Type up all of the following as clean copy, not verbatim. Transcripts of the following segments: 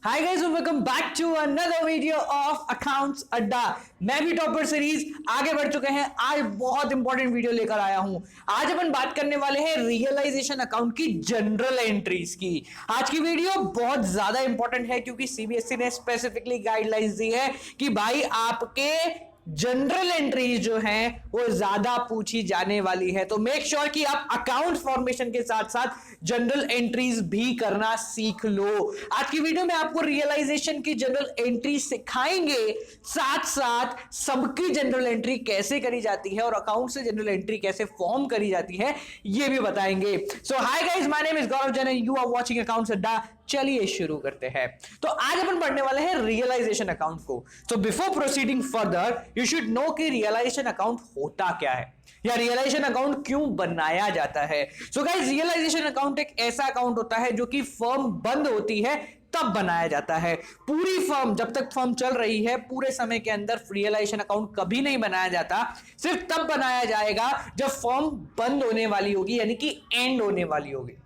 Hi guys, welcome back to another video of accounts Adda. मैं भी topper series आगे बढ़ चुके हैं। आज बहुत इंपॉर्टेंट वीडियो लेकर आया हूं। आज अपन बात करने वाले हैं रियलाइजेशन अकाउंट की जनरल एंट्रीज की। आज की वीडियो बहुत ज्यादा इंपॉर्टेंट है क्योंकि सीबीएसई ने स्पेसिफिकली गाइडलाइंस दी है कि भाई आपके जनरल एंट्रीज जो हैं वो ज्यादा पूछी जाने वाली है। तो मेक श्योर कि आप अकाउंट फॉर्मेशन के साथ साथ जनरल एंट्रीज भी करना सीख लो। आज की वीडियो में आपको रियलाइजेशन की जनरल एंट्री सिखाएंगे, साथ साथ सबकी जनरल एंट्री कैसे करी जाती है और अकाउंट से जनरल एंट्री कैसे फॉर्म करी जाती है ये भी बताएंगे। So hi guys, my name is Gaurav Jain and you are watching accounts Adda. चलिए शुरू करते हैं। तो आज अपन पढ़ने वाले हैं रियलाइजेशन अकाउंट को। तो before proceeding further you should know कि रियलाइजेशन अकाउंट होता क्या है या रियलाइजेशन अकाउंट क्यों बनाया जाता है। सो गाइस, रियलाइजेशन अकाउंट एक ऐसा अकाउंट होता है जो कि फर्म बंद होती है तब बनाया जाता है। पूरी फर्म जब तक फर्म चल रही है पूरे समय के अंदर रियलाइजेशन अकाउंट कभी नहीं बनाया जाता। सिर्फ तब बनाया जाएगा जब फर्म बंद होने वाली होगी, यानी कि एंड होने वाली होगी।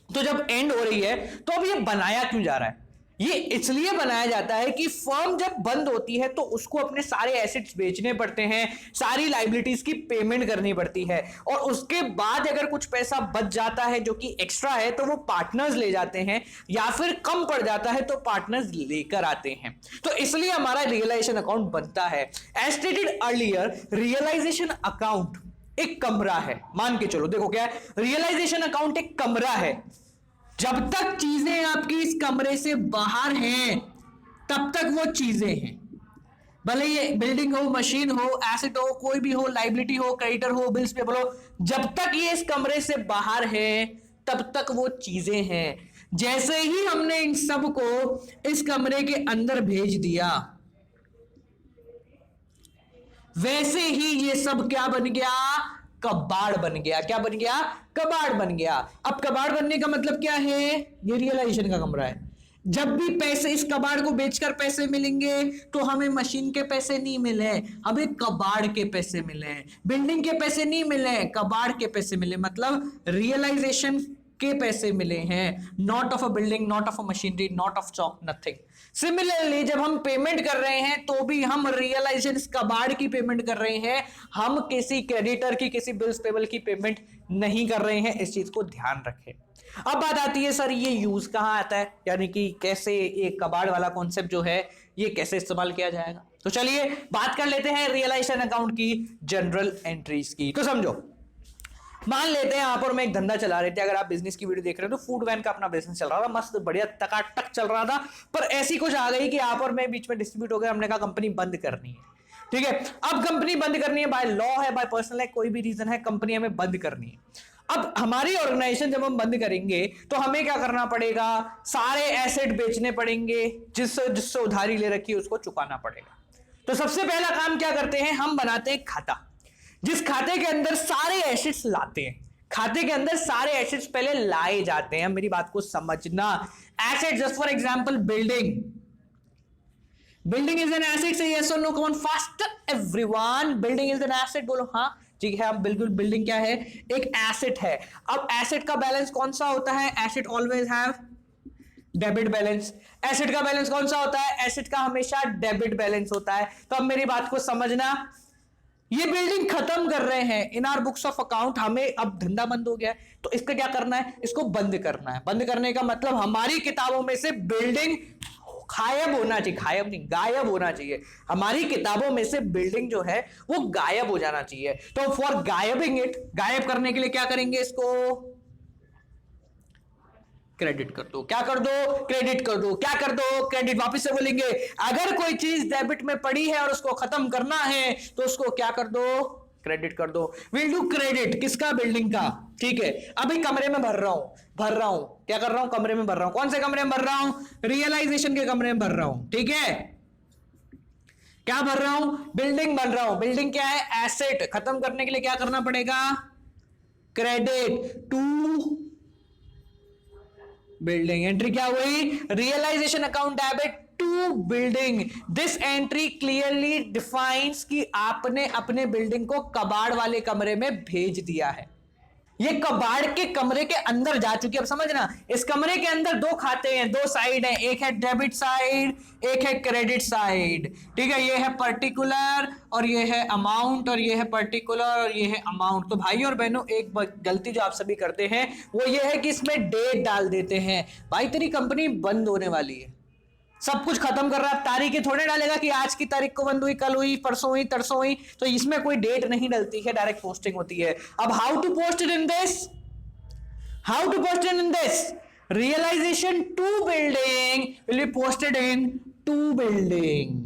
तो जब एंड हो रही है तो अब ये बनाया क्यों जा रहा है? ये इसलिए बनाया जाता है कि फर्म जब बंद होती है तो उसको अपने सारे एसेट्स बेचने पड़ते हैं, सारी लायबिलिटीज की पेमेंट करनी पड़ती है और उसके बाद अगर कुछ पैसा बच जाता है जो कि एक्स्ट्रा है तो वो पार्टनर्स ले जाते हैं, या फिर कम पड़ जाता है तो पार्टनर्स लेकर आते हैं। तो इसलिए हमारा रियलाइजेशन अकाउंट बनता है। As stated earlier, realization account एक कमरा है। मान के चलो, देखो क्या है, रियलाइजेशन अकाउंट एक कमरा है। जब तक चीजें आपकी इस कमरे से बाहर हैं तब तक वो चीजें हैं। भले ये बिल्डिंग हो, मशीन हो, एसेट हो, कोई भी हो, लाइबिलिटी हो, क्रेडिटर हो, बिल्स पेबल हो, जब तक ये इस कमरे से बाहर है तब तक वो चीजें हैं। जैसे ही हमने इन सब को इस कमरे के अंदर भेज दिया वैसे ही ये सब क्या बन गया? कबाड़ बन गया। क्या बन गया? कबाड़ बन गया। अब कबाड़ बनने का मतलब क्या है? ये रियलाइजेशन का कमरा है। जब भी पैसे इस कबाड़ को बेचकर पैसे मिलेंगे तो हमें मशीन के पैसे नहीं मिले, हमें कबाड़ के पैसे मिले। बिल्डिंग के पैसे नहीं मिले, कबाड़ के पैसे मिले, मतलब रियलाइजेशन के पैसे मिले हैं। Not of a building, not of a machinery, not of chalk, nothing. Similarly जब हम पेमेंट कर रहे हैं तो भी हम रियलाइजेशन कबाड़ की पेमेंट कर रहे हैं, हम किसी क्रेडिटर की, किसी बिल्स पेबल की पेमेंट नहीं कर रहे हैं। इस चीज को ध्यान रखें। अब बात आती है, सर ये यूज कहां आता है, यानी कि कैसे ये कबाड़ वाला कॉन्सेप्ट जो है ये कैसे इस्तेमाल किया जाएगा। तो चलिए बात कर लेते हैं रियलाइजेशन अकाउंट की जनरल एंट्रीज की। तो समझो, मान लेते हैं यहां पर मैं एक धंधा चला रहे थे। अगर आप बिजनेस की वीडियो देख रहे हो तो फूड वैन का अपना बिजनेस चल रहा था, मस्त बढ़िया टकाटक चल रहा था। पर ऐसी कुछ आ गई कि यहां पर मैं बीच में डिस्ट्रीब्यूट हो गया। हमने कहा कंपनी बंद करनी है। ठीक है, अब कंपनी बंद करनी है, बाय लॉ है, बाय पर्सनल है, कोई भी रीजन है, कंपनी हमें बंद करनी है। अब हमारी ऑर्गेनाइजेशन जब हम बंद करेंगे तो हमें क्या करना पड़ेगा? सारे एसेट बेचने पड़ेंगे, जिससे जिससे उधारी ले रखी है उसको चुकाना पड़ेगा। तो सबसे पहला काम क्या करते हैं? हम बनाते हैं खाता, जिस खाते के अंदर सारे एसेट्स लाते हैं। खाते के अंदर सारे एसेट्स पहले लाए जाते हैं। मेरी बात को समझना। Asset, just for example building. Building is an asset, say yes और no, come on fast everyone. Building is an asset, बोलो हाँ। ठीक है, अब बिल्कुल बिल्डिंग क्या है? एक एसेट है। अब एसेट का बैलेंस कौन सा होता है? Asset always have debit balance. Asset का बैलेंस कौन सा होता है? एसेट का हमेशा डेबिट बैलेंस होता है। तो अब मेरी बात को समझना, ये बिल्डिंग खत्म कर रहे हैं इन आर बुक्स ऑफ अकाउंट। हमें अब धंधा बंद हो गया है तो इसका क्या करना है? इसको बंद करना है। बंद करने का मतलब हमारी किताबों में से बिल्डिंग गायब होना चाहिए। गायब नहीं, गायब होना चाहिए। हमारी किताबों में से बिल्डिंग जो है वो गायब हो जाना चाहिए। तो फॉर गायबिंग इट, गायब करने के लिए क्या करेंगे? इसको क्रेडिट कर दो। क्या कर दो? क्रेडिट कर दो। क्या कर दो? क्रेडिट। वापस से बोलेंगे, अगर कोई चीज डेबिट में पड़ी है और उसको खत्म करना है तो उसको क्या कर दो? क्रेडिट कर दो। Will do credit. किसका? बिल्डिंग का। ठीक है, अभी कमरे में भर रहा हूं। क्या कर रहा हूं? कमरे में भर रहा हूं। कौन से कमरे में भर रहा हूं? रियलाइजेशन के कमरे में भर रहा हूं। ठीक है, क्या भर रहा हूं? बिल्डिंग बन रहा हूं। बिल्डिंग क्या है? एसेट। खत्म करने के लिए क्या करना पड़ेगा? Credit to building. एंट्री क्या हुई? Realization account debit to building. This entry clearly defines कि आपने अपने बिल्डिंग को कबाड़ वाले कमरे में भेज दिया है। ये कबाड़ के कमरे के अंदर जा चुकी है। अब समझना, इस कमरे के अंदर दो खाते हैं, दो साइड है, एक है डेबिट साइड, एक है क्रेडिट साइड। ठीक है, ये है पर्टिकुलर और ये है अमाउंट, और ये है पर्टिकुलर और ये है अमाउंट। तो भाई और बहनों, एक गलती जो आप सभी करते हैं वो ये है कि इसमें डेट डाल देते हैं। भाई तेरी कंपनी बंद होने वाली है, सब कुछ खत्म कर रहा है, तारीखें थोड़े डालेगा कि आज की तारीख को बंद हुई, कल हुई, परसों हुई, तरसों हुई। तो इसमें कोई डेट नहीं डलती है, डायरेक्ट पोस्टिंग होती है। अब how to post it in this, how to post it in this, realization to building will be posted into building.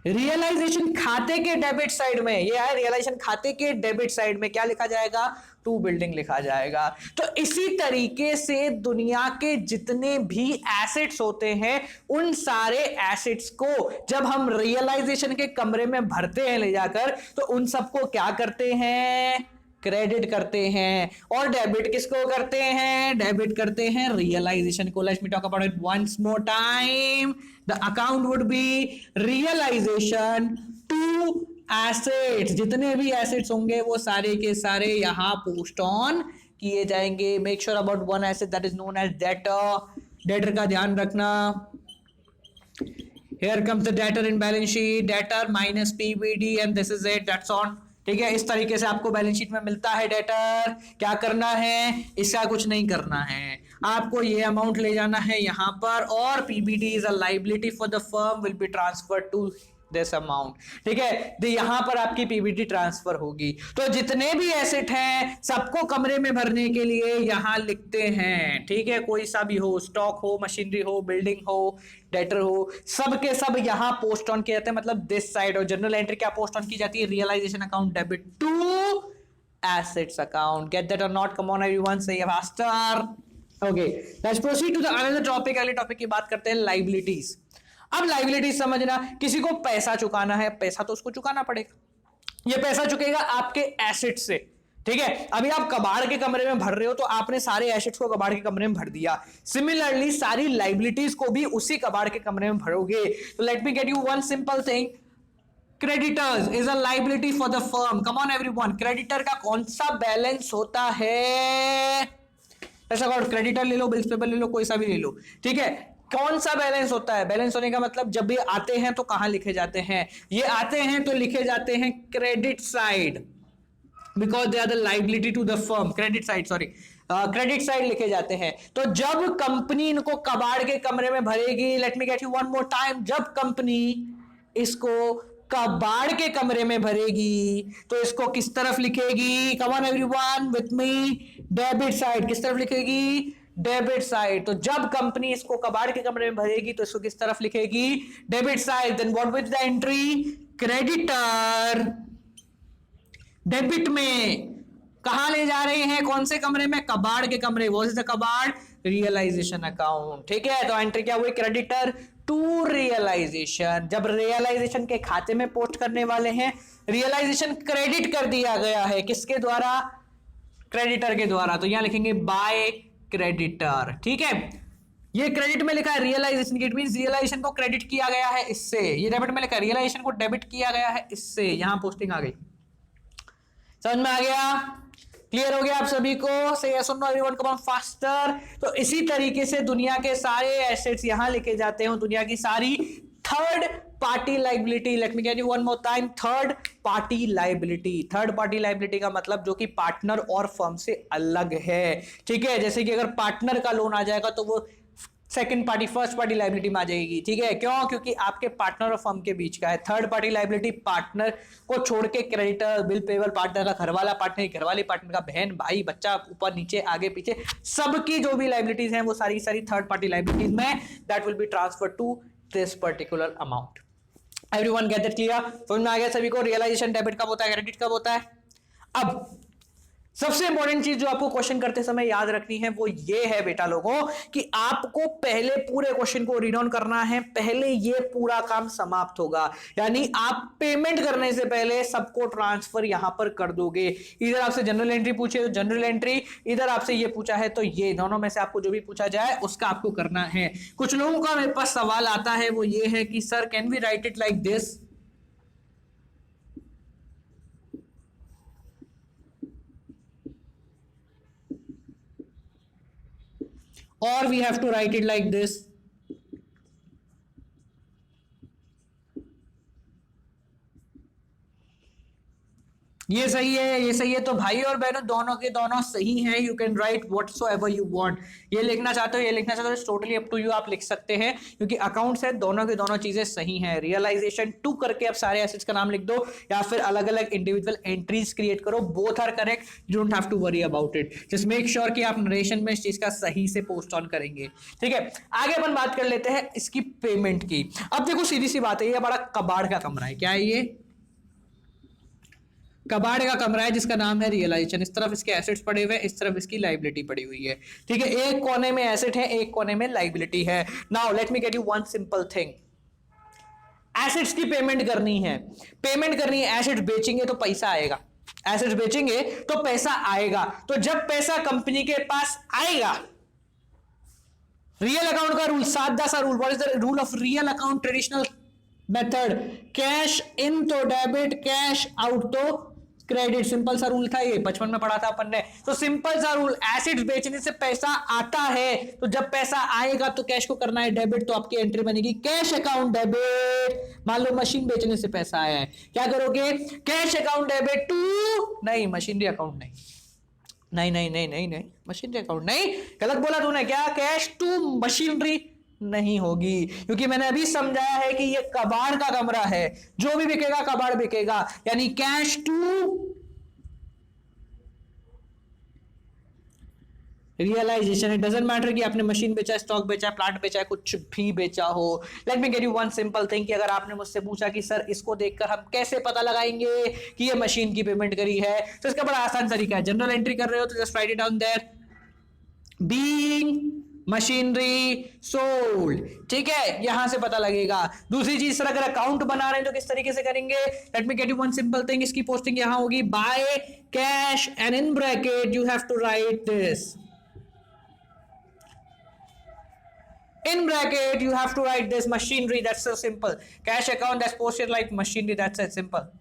Realization खाते के डेबिट साइड में, ये है रियलाइजेशन खाते के डेबिट साइड में क्या लिखा जाएगा, टू बिल्डिंग लिखा जाएगा। तो इसी तरीके से दुनिया के जितने भी एसेट्स होते हैं उन सारे एसेट्स को जब हम रियलाइजेशन के कमरे में भरते हैं ले जाकर, तो उन सबको क्या करते हैं, क्रेडिट करते हैं। और डेबिट किसको करते हैं, डेबिट करते हैं रियलाइजेशन को। Let's me talk about it once more time. The account would be realization to assets, जितने भी एसेट्स होंगे वो सारे के सारे यहां पोस्ट ऑन किए जाएंगे। Make sure about one asset that is known as debtor. Debtor का ध्यान रखना। Here comes the debtor in balance sheet, debtor minus PBD and this is it, that's on। ठीक है, इस तरीके से आपको बैलेंस शीट में मिलता है डेटर। क्या करना है, इसका कुछ नहीं करना है, आपको ये अमाउंट ले जाना है यहां पर, और PBD is a liability for the firm will be transfer to this amount. ठीक है, तो यहां पर आपकी पीबीडी ट्रांसफर होगी। तो जितने भी एसेट हैं सबको कमरे में भरने के लिए यहां लिखते हैं। ठीक है, कोई सा भी हो, स्टॉक हो, मशीनरी हो, बिल्डिंग हो, डेटर हो, सब के सब यहां पोस्ट ऑन किए जाते हैं, मतलब दिस साइड। और जनरल एंट्री क्या पोस्ट ऑन की जाती है, realization account debit to assets account. Get that और not, come on everyone, say ये faster. Okay, let's proceed to the another topic. अगले टॉपिक की बात करते हैं लाइबिलिटीज। अब लाइबिलिटीज समझना, किसी को पैसा चुकाना है, पैसा तो उसको चुकाना पड़ेगा। ये पैसा चुकेगा आपके एसेट से। ठीक है, अभी आप कबाड़ के कमरे में भर रहे हो तो आपने सारे एसेट्स को कबाड़ के कमरे में भर दिया। सिमिलरली सारी लाइबिलिटीज को भी उसी कबाड़ के कमरे में भरोगे। तो late me get you one simple thing, creditors is a liability for the firm. Come on everyone, creditor का कौन सा बैलेंस होता है, ऐसा क्रेडिटर ले लो, बिल्स पेपर ले लो, कोई सा भी ले लो। ठीक है, कौन सा बैलेंस होता है, बैलेंस होने का मतलब जब ये आते हैं तो कहां लिखे जाते हैं, ये आते हैं तो लिखे जाते हैं credit side, because they are the liability to the firm. Credit side, sorry, credit side लिखे जाते हैं। तो जब कंपनी इनको कबाड़ के कमरे में भरेगी, late me get you one more time, जब कंपनी इसको कबाड़ के कमरे में भरेगी तो इसको किस तरफ लिखेगी, come on everyone with me, debit side. किस तरफ लिखेगी, डेबिट साइड। तो जब कंपनी इसको कबाड़ के कमरे में भरेगी तो इसको किस तरफ लिखेगी, debit side. Then what will the entry, creditor debit में कहां ले जा रहे हैं, कौन से कमरे में, कबाड़ के कमरे। व्हाट इज द कबाड़, रियलाइजेशन अकाउंट। ठीक है, तो एंट्री क्या हुई, क्रेडिटर टू रियलाइजेशन। जब रियलाइजेशन के खाते में पोस्ट करने वाले हैं, रियलाइजेशन क्रेडिट कर दिया गया है, किसके द्वारा, क्रेडिटर के द्वारा। तो यहां लिखेंगे बाय क्रेडिटर। ठीक है, ये क्रेडिट में लिखा है रियलाइजेशन, इट मींस रियलाइजेशन को क्रेडिट किया गया है इससे। ये डेबिट में लिखा है रियलाइजेशन को डेबिट किया गया है इससे। यहां पोस्टिंग आ गई, समझ में आ गया, क्लियर हो गया आप सभी को, से यस और no everyone, come on faster. तो इसी तरीके से दुनिया के सारे एसेट्स यहां लिखे जाते हैं, दुनिया की सारी third party liability. Late me get you one more time, third party liability. Third party liability का मतलब जो कि पार्टनर और फर्म से अलग है। ठीक है, जैसे कि अगर पार्टनर का लोन आ जाएगा तो वो second party first party liability में आ जाएगी। ठीक है, क्यों, क्योंकि आपके पार्टनर और फर्म के बीच का है। थर्ड पार्टी लाइबिलिटी पार्टनर को छोड़ के, क्रेडिटर, बिल पेबल पार्टनर का घर वाला पार्टनर, घर वाली पार्टनर का बहन भाई बच्चा, ऊपर नीचे आगे पीछे सबकी जो भी लाइबिलिटीज हैं वो सारी सारी थर्ड पार्टी लाइबिलिटीज में that will be transfer to this particular amount. Everyone get that clear, समझ में आ गया सभी को, रियलाइजेशन डेबिट कब होता है, क्रेडिट कब होता है। अब सबसे इंपॉर्टेंट चीज जो आपको क्वेश्चन करते समय याद रखनी है वो ये है बेटा लोगों, कि आपको पहले पूरे क्वेश्चन को रीड ऑन करना है, पहले ये पूरा काम समाप्त होगा। यानी आप पेमेंट करने से पहले सबको ट्रांसफर यहां पर कर दोगे। इधर आपसे जनरल एंट्री पूछे तो जनरल एंट्री, इधर आपसे ये पूछा है तो ये, दोनों में से आपको जो भी पूछा जाए उसका आपको करना है। कुछ लोगों का मेरे पास सवाल आता है वो ये है कि sir can we write it like this, और we have to write it like this, ये सही है, ये सही है। तो भाई और बहनों दोनों के दोनों सही हैं। You can write whatsoever you want, ये लिखना चाहते हो, ये लिखना चाहते हो, टोटली अप टू यू, आप लिख सकते हैं, क्योंकि अकाउंट्स है, दोनों के दोनों चीजें सही हैं। रियलाइजेशन टू करके आप सारे एसेट्स का नाम लिख दो, या फिर अलग अलग इंडिविजुअल एंट्रीज क्रिएट करो, both are correct, you don't have to worry about it, just make sure कि आप नरेशन में इस चीज का सही से पोस्ट ऑन करेंगे। ठीक है, आगे अपन बात कर लेते हैं इसकी पेमेंट की। अब देखो सीधी सी बात है, ये बड़ा कबाड़ का कमरा है। क्या है ये? कबाड़ का कमरा है जिसका नाम है रियलाइजेशन। इस तरफ इसके एसेट्स पड़े हुए हैं, इस तरफ इसकी लाइबिलिटी पड़ी हुई है। ठीक है, एक कोने में एसेट है, एक कोने में लाइबिलिटी है। Now let me get you one simple thing, assets की पेमेंट करनी है, पेमेंट करनी है, एसेट्स बेचेंगे तो पैसा आएगा, एसेट्स बेचेंगे तो पैसा आएगा। तो जब पैसा कंपनी के पास आएगा, रियल अकाउंट का रूल, सादा सा rule, what is the rule of real account traditional method? Cash in तो डेबिट, कैश आउट तो क्रेडिट। सिंपल सा रूल था, ये बचपन में पढ़ा था अपन ने। तो सिंपल सा रूल, एसेट्स बेचने से पैसा आता है, तो जब पैसा आएगा तो कैश को करना है डेबिट, तो आपकी एंट्री बनेगी कैश अकाउंट डेबिट। मान लो मशीन बेचने से पैसा आया है, क्या करोगे? कैश अकाउंट डेबिट टू, नहीं मशीनरी अकाउंट नहीं, नहीं नहीं नहीं नहीं नहीं, मशीनरी अकाउंट नहीं, गलत बोला तूने। क्या? कैश टू मशीनरी नहीं होगी, क्योंकि मैंने अभी समझाया है कि ये कबाड़ का कमरा है, जो भी बिकेगा कबाड़ बिकेगा। यानी cash to realization. It doesn't matter कि आपने मशीन बेचा, स्टॉक बेचा, प्लांट बेचा, कुछ भी बेचा हो। Late me get you one simple thing, कि अगर आपने मुझसे पूछा कि सर इसको देखकर हम कैसे पता लगाएंगे कि ये मशीन की पेमेंट करी है, तो इसका बड़ा आसान तरीका है। जनरल एंट्री कर रहे हो तो just write it down there, being machinery sold. ठीक है, यहां से पता लगेगा। दूसरी चीज, सर अगर अकाउंट बना रहे हैं तो किस तरीके से करेंगे? Let me get you one simple thing, इसकी पोस्टिंग यहां होगी, by cash and in bracket you have to write this, in bracket you have to write this machinery, that's so simple. Cash account that's posted like machinery, that's it, simple.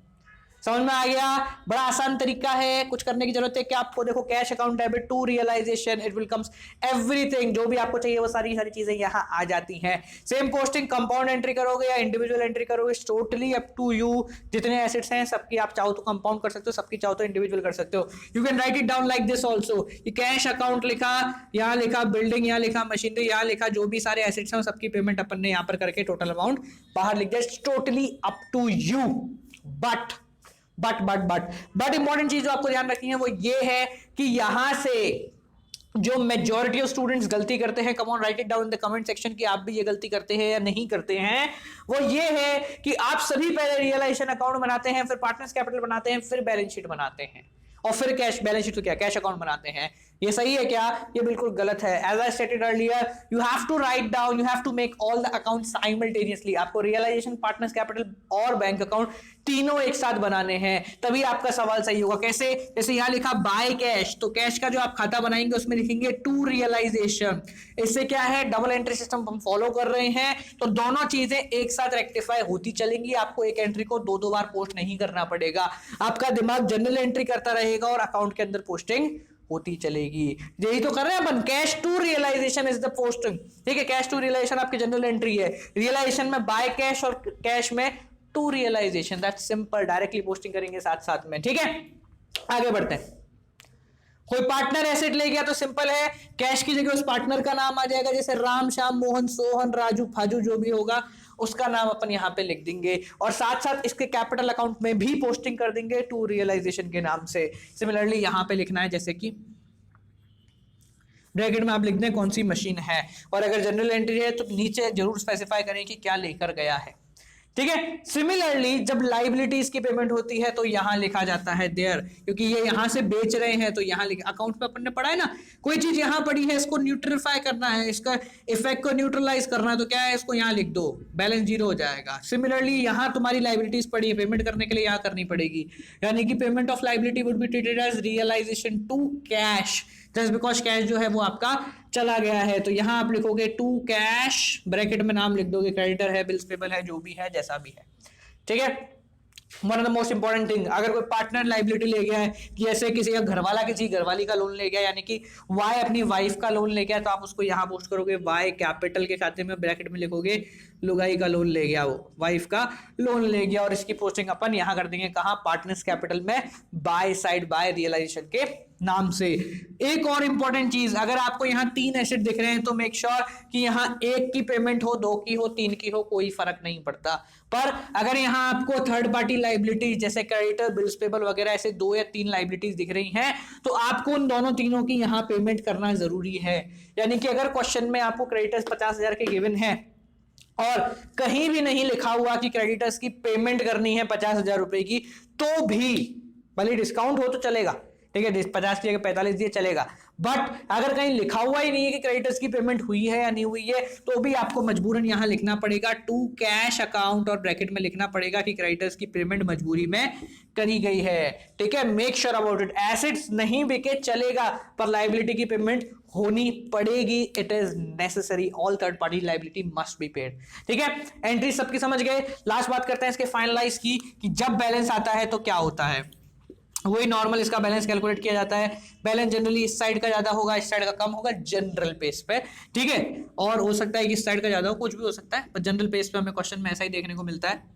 समझ में आ गया? बड़ा आसान तरीका है, कुछ करने की जरूरत है कि आपको देखो cash account debit to realization, it will comes everything, जो भी आपको चाहिए वो सारी चीजें यहाँ आ जाती हैं। सेम पोस्टिंग कंपाउंड एंट्री करोगे या इंडिविजुअल एंट्री करोगे, टोटली अप टू यू। जितने एसेट्स हैं सबकी आप चाहो तो कंपाउंड कर सकते हो, सबकी चाहो तो इंडिविजुअल कर सकते हो। You can write it down like this also, cash account लिखा, यहाँ लिखा बिल्डिंग, यहाँ लिखा मशीनरी, यहाँ लिखा जो भी सारे एसेट्स हैं सबकी पेमेंट अपन ने यहाँ पर करके टोटल अमाउंट बाहर लिख दिया, totally up to you. But important चीज जो आपको ध्यान रखनी है वो ये है कि यहां से जो मेजॉरिटी ऑफ स्टूडेंट्स गलती करते हैं, come on right it down in the comment section कि आप भी ये गलती करते हैं या नहीं करते हैं, वो ये है कि आप सभी पहले रियलाइजेशन अकाउंट बनाते हैं, फिर पार्टनर्स कैपिटल बनाते हैं, फिर बैलेंस शीट बनाते हैं, और फिर कैश बैलेंस शीट तो क्या कैश अकाउंट बनाते हैं। ये सही है क्या? ये बिल्कुल गलत है। As I stated earlier, you have to write down, you have to make all the account simultaneously. आपको रियलाइजेशन, पार्टनर्स कैपिटल और बैंक अकाउंट तीनों एक साथ बनाने हैं, तभी आपका सवाल सही होगा। कैसे? जैसे यहां लिखा बाय कैश, तो कैश का जो आप खाता बनाएंगे उसमें लिखेंगे टू रियलाइजेशन। इससे क्या है, डबल एंट्री सिस्टम हम फॉलो कर रहे हैं, तो दोनों चीजें एक साथ रेक्टिफाई होती चलेंगी। आपको एक एंट्री को दो बार पोस्ट नहीं करना पड़ेगा, आपका दिमाग जनरल एंट्री करता रहेगा और अकाउंट के अंदर पोस्टिंग होती चलेगी। यही तो कर रहे हैं अपन, cash to realization is the posting. ठीक है, कैश टू रियलाइजेशन आपकी जनरल एंट्री है, रियलाइजेशन में बाय कैश और कैश में to realization, that's simple, directly posting करेंगे साथ साथ में। ठीक है, आगे बढ़ते हैं। कोई पार्टनर एसेट ले गया तो सिंपल है, कैश की जगह उस पार्टनर का नाम आ जाएगा, जैसे राम, श्याम, मोहन, सोहन, राजू, फाजू जो भी होगा उसका नाम अपन यहां पे लिख देंगे, और साथ साथ इसके कैपिटल अकाउंट में भी पोस्टिंग कर देंगे टू रियलाइजेशन के नाम से। सिमिलरली यहां पे लिखना है, जैसे कि ब्रैकेट में आप लिख दें कौन सी मशीन है, और अगर जनरल एंट्री है तो नीचे जरूर स्पेसिफाई करें कि क्या लेकर गया है। ठीक है, सिमिलरली जब लाइबिलिटीज की पेमेंट होती है तो यहां लिखा जाता है देयर, क्योंकि ये यहां से बेच रहे हैं तो यहां लिखा, अकाउंट पे अपन ने पढ़ा है ना, कोई चीज यहां पड़ी है इसको न्यूट्रलिफाई करना है, इसका इफेक्ट को न्यूट्रलाइज करना है, तो क्या है, इसको यहां लिख दो, बैलेंस जीरो हो जाएगा। सिमिलरली यहां तुम्हारी लाइबिलिटीज पड़ी है, पेमेंट करने के लिए यहां करनी पड़ेगी, यानी कि payment of liability would be treated as realization to cash, just because cash जो है वो आपका चला गया है। तो यहां आप लिखोगे टू कैश, ब्रैकेट में नाम लिख दोगे, क्रेडिटर है, बिल्स पेबल है, जो भी है, जैसा भी है। ठीक है, one of the most important thing, अगर कोई पार्टनर लाइबिलिटी ले गया है, जैसे किसी का घरवाला किसी घरवाली का लोन ले गया, यानी कि वाई अपनी वाइफ का लोन ले गया, तो आप उसको यहां पोस्ट करोगे वाई कैपिटल के खाते में ब्रैकेट में लिखोगे लुगाई का लोन ले गया, वो वाइफ का लोन ले गया, और इसकी पोस्टिंग अपन यहां कर देंगे कहां, पार्टनर्स कैपिटल में बाय साइड बाय रियलाइजेशन के नाम से। एक और इंपॉर्टेंट चीज, अगर आपको यहाँ 3 एसेट दिख रहे हैं तो मेक श्योर कि यहाँ 1 की पेमेंट हो, 2 की हो, 3 की हो, कोई फर्क नहीं पड़ता। पर अगर यहाँ आपको थर्ड पार्टी लाइबिलिटीज जैसे क्रेडिटर, बिल्स पेबल वगैरह ऐसे 2 या 3 लाइबिलिटीज दिख रही हैं, तो आपको उन दोनों तीनों की यहाँ पेमेंट करना जरूरी है। यानी कि अगर क्वेश्चन में आपको क्रेडिटर्स 50,000 के गिवन है और कहीं भी नहीं लिखा हुआ कि क्रेडिटर्स की पेमेंट करनी है 50,000 रुपए की, तो भी भले डिस्काउंट हो तो चलेगा, ठीक है, 50 की जगह 45 दिए चलेगा, बट अगर कहीं लिखा हुआ ही नहीं है कि क्रेडिटर्स की पेमेंट हुई है या नहीं हुई है, तो भी आपको मजबूरन यहां लिखना पड़ेगा टू कैश अकाउंट, और ब्रैकेट में लिखना पड़ेगा कि क्रेडिटर्स की पेमेंट मजबूरी में करी गई है, ठीक है। Make sure about it. Assets नहीं बिके चलेगा, पर लाइबिलिटी की पेमेंट होनी पड़ेगी, it is necessary, all third party liability must be paid, ठीक है। एंट्री सबकी समझ गए। लास्ट बात करते हैं इसके फाइनलाइज की, कि जब बैलेंस आता है तो क्या होता है। वही नॉर्मल इसका बैलेंस कैलकुलेट किया जाता है। बैलेंस जनरली इस साइड का ज्यादा होगा, इस साइड का कम होगा, जनरल पेस पे, ठीक है। और हो सकता है कि इस साइड का ज्यादा हो, कुछ भी हो सकता है, पर जनरल पेस पे हमें क्वेश्चन में ऐसा ही देखने को मिलता है।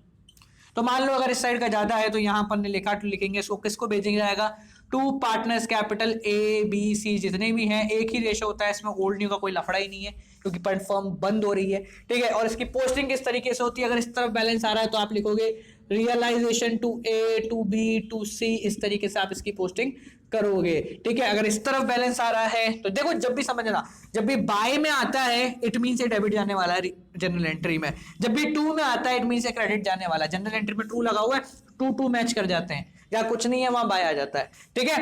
तो मान लो अगर इस साइड का ज्यादा है तो यहां पर ने लिखा, तो लिखेंगे इसको, किसको भेजेंगे जाएगा, to partners capital A B C जितने भी हैं, एक ही रेशो होता है, इसमें ओल्ड न्यू का कोई लफड़ा ही नहीं है क्योंकि फर्म बंद हो रही है, ठीक है। और इसकी पोस्टिंग किस तरीके से होती है, अगर इस तरफ बैलेंस आ रहा है तो आप लिखोगे realization to A to B to C, इस तरीके से आप इसकी पोस्टिंग करोगे, ठीक है। अगर इस तरफ बैलेंस आ रहा है तो देखो, जब भी समझना, जब भी बाय में आता है इट मीन से डेबिट जाने वाला है जनरल एंट्री में, जब भी टू में आता है इट मीन से क्रेडिट जाने वाला है। जनरल एंट्री में टू लगा हुआ है, टू टू मैच कर जाते हैं, या कुछ नहीं है वहां बाय आ जाता है, ठीक है।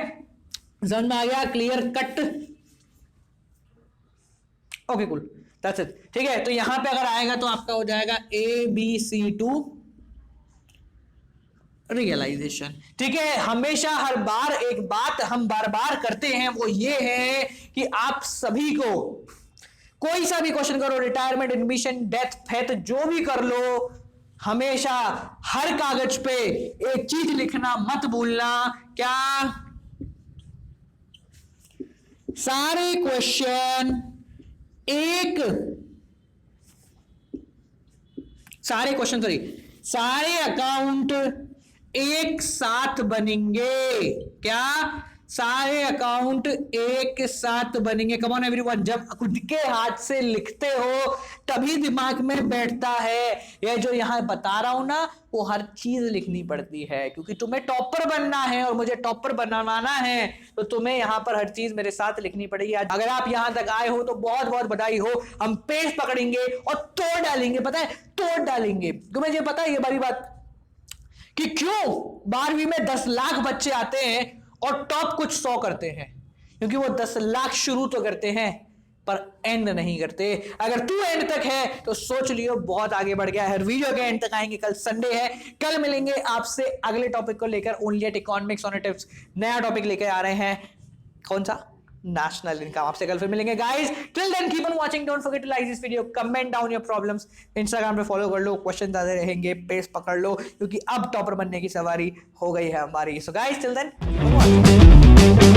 समझ में आ गया, clear cut, okay cool, that's it, ठीक है। तो यहां पे अगर आएगा तो आपका हो जाएगा A B C to realization, ठीक है। हमेशा हर बार एक बात हम बार बार करते हैं, वो ये है कि आप सभी को कोई सा भी क्वेश्चन करो, रिटायरमेंट, एडमिशन, डेथ, फेथ, जो भी कर लो, हमेशा हर कागज पे एक चीज लिखना मत भूलना, क्या, सारे क्वेश्चन सारे अकाउंट एक साथ बनेंगे, क्या, सारे अकाउंट एक साथ बनेंगे। कम ऑन एवरीवन, जब खुद के हाथ से लिखते हो तभी दिमाग में बैठता है। ये जो यहां बता रहा हूं ना, वो हर चीज लिखनी पड़ती है, क्योंकि तुम्हें टॉपर बनना है और मुझे टॉपर बनवाना है, तो तुम्हें यहां पर हर चीज मेरे साथ लिखनी पड़ेगी। अगर आप यहां तक आए हो तो बहुत बहुत बधाई हो, हम पेज पकड़ेंगे और तोड़ डालेंगे, पता है, तोड़ डालेंगे। तुम्हें ये पता है ये बड़ी बात कि क्यों 12वीं में 10 लाख बच्चे आते हैं और टॉप कुछ 100 करते हैं, क्योंकि वो 10 लाख शुरू तो करते हैं पर एंड नहीं करते। अगर तू एंड तक है तो सोच लियो बहुत आगे बढ़ गया है। वीडियो के एंड तक आएंगे, कल संडे है, कल मिलेंगे आपसे अगले टॉपिक को लेकर। Only at economics on tips नया टॉपिक लेकर आ रहे हैं, कौन सा, नेशनल इनकम। आपसे कल फिर मिलेंगे guys, till then keep on watching, don't forget to like this video, comment down your problems, Instagram पे फॉलो कर लो, क्वेश्चन ज्यादा रहेंगे, पेज पकड़ लो, क्योंकि अब टॉपर बनने की सवारी हो गई है हमारी। So guys till then